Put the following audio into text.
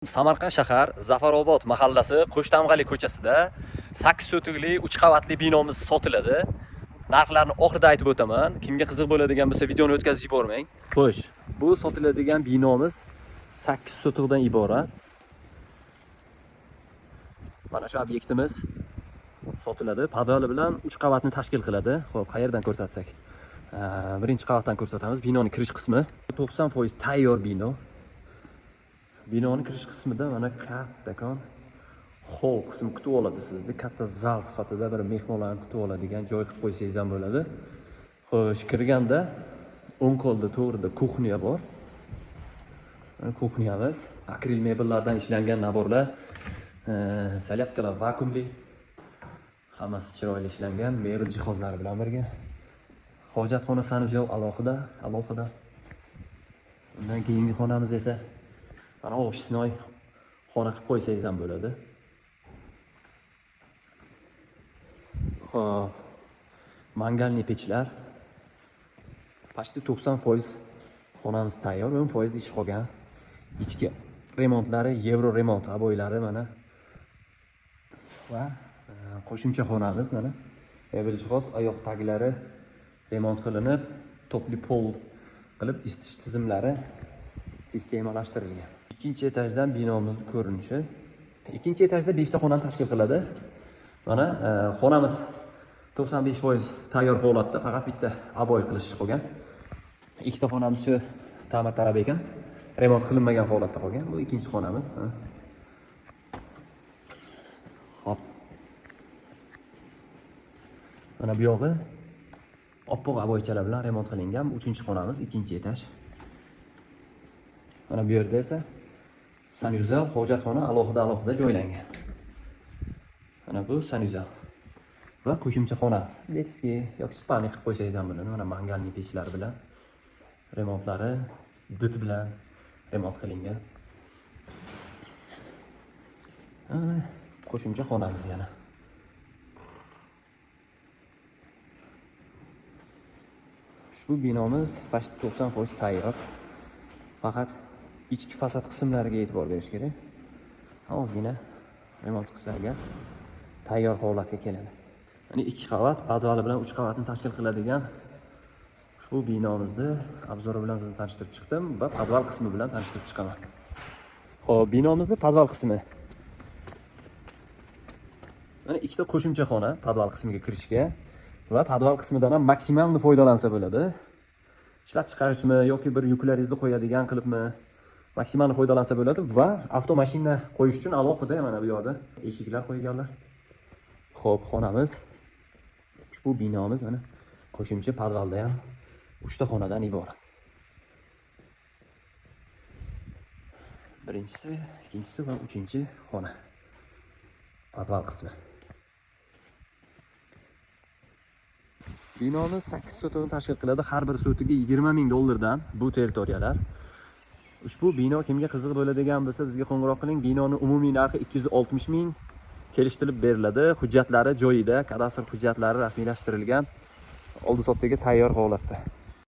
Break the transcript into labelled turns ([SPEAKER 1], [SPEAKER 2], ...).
[SPEAKER 1] Samarqand shahar Zafarobod mahallasi Qo'shtamg'ali ko'chasida 8 so'tikli 3 qavatli binomiz sotiladi. Narxlarni oxirida aytib o'taman. Kimga qiziq bo'ladigan bo'lsa videoni o'tkazib yubormang. Xo'sh, bu sotiladigan binomiz 8 so'tiqdan iborat. Mana shu obyektimiz sotiladi. Podvali bilan 3 qavatni tashkil qiladi. Xo'p, qayerdan ko'rsatsak? Birinchi qavatdan ko'rsatamiz. Binoning kirish qismi 90% tayyor bino. Binoning kirish qismida mana kattakon hol qismi kutib oladi sizni. Katta zal sifatida bir mehmonlarni kutib oladigan joy qilib qo'ysangiz ham bo'ladi. Xo'sh, kirganda o'ng qo'lda to'g'rida kuxnya bor. Mana kuxnyamiz akril mebellardan ishlangan naborlar, salyaskalar vakuumli. Hammasi chiroyli ishlangan mebel jihozlari bilan birga. Hojatxona sanuzyol alohida. Undan keyingi xonamiz esa mana ofisnoy xona qilib qo'ysangiz ham bo'ladi. Xo'p, mangalli pechlar. Почти 90% xonamiz tayyor, 10% ish qolgan. Ichki remontlari Euro remont aboylari mana. Va qo'shimcha xonamiz mana. Mebel jihoz, oyoq taglari remont qilinib, topli pol qilib isitish tizimlari sistemalashtirilgan. Ikkinchi etajdan binomizning ko'rinishi. Ikkinchi etajda 5 ta xonani tashkil qiladi. Mana xonamiz 95% tayyor holatda, faqat bitta aboy qilish qolgan. Ikkita xonamiz shu ta'mirtalab ekan, remont qilinmagan holatda qolgan. Bu ikkinchi xonamiz. Xo'p. Mana bu yog'i oppoq aboychalar bilan remont qilingan. 3-xonamiz, ikkinchi etaj. Mana bu yerda esa sanuzyal, hojatxona alohida joylangan. Mana bu sanuzyal va qo'shimcha xonamiz. Detskiy yoki spalni qilib qo'ysangiz ham bo'ladi. Mana mangalli pechlar bilan remontlari dit bilan remont qilingan. Qo'shimcha xonamiz yana. Ushbu binomiz почти 90% tayyor. Faqat ichki fasad qismlariga e'tibor berish kerak. Ozgina remont qilsaga tayyor holatga keladi. Ya'ni 2 qavat, podvali bilan 3 qavatni tashkil qiladigan ushbu binomizni obzori bilan sizni tanishtirib chiqdim va podval qismi bilan tanishtirib chiqaman. Xo'p, binomizning podval qismi. Mana 2 ta qo'shimcha xona podval qismiga kirishga va podval qismidan ham maksimalni foydalansa bo'ladi. Ishlab chiqarishmi yoki bir yuklaringizni qo'yadigan qilibmi maksimalni foydalansa bo'ladi va avtomashina qo'yish uchun alohida mana bu yerda eshiklar qo'yganlar. Xo'p, xonamiz ushbu binomiz mana qo'shimcha podvalda ham 3 ta xonadan iborat. Birinchisi, ikkinchisi va 3-xona. Podval qismi. Binomiz 8 so'tiqni tashkil qiladi. Har bir so'tiga $20,000 bu territoriyalar. Ushbu bino kimga qiziq bo'ladigan bo'lsa bizga qo'ng'iroq qiling. Binoning umumiy narxi 260,000 kelishtirib beriladi. Hujjatlari joyida, kadastr hujjatlari rasmiylashtirilgan. Oldi-sotdagi tayyor holatda.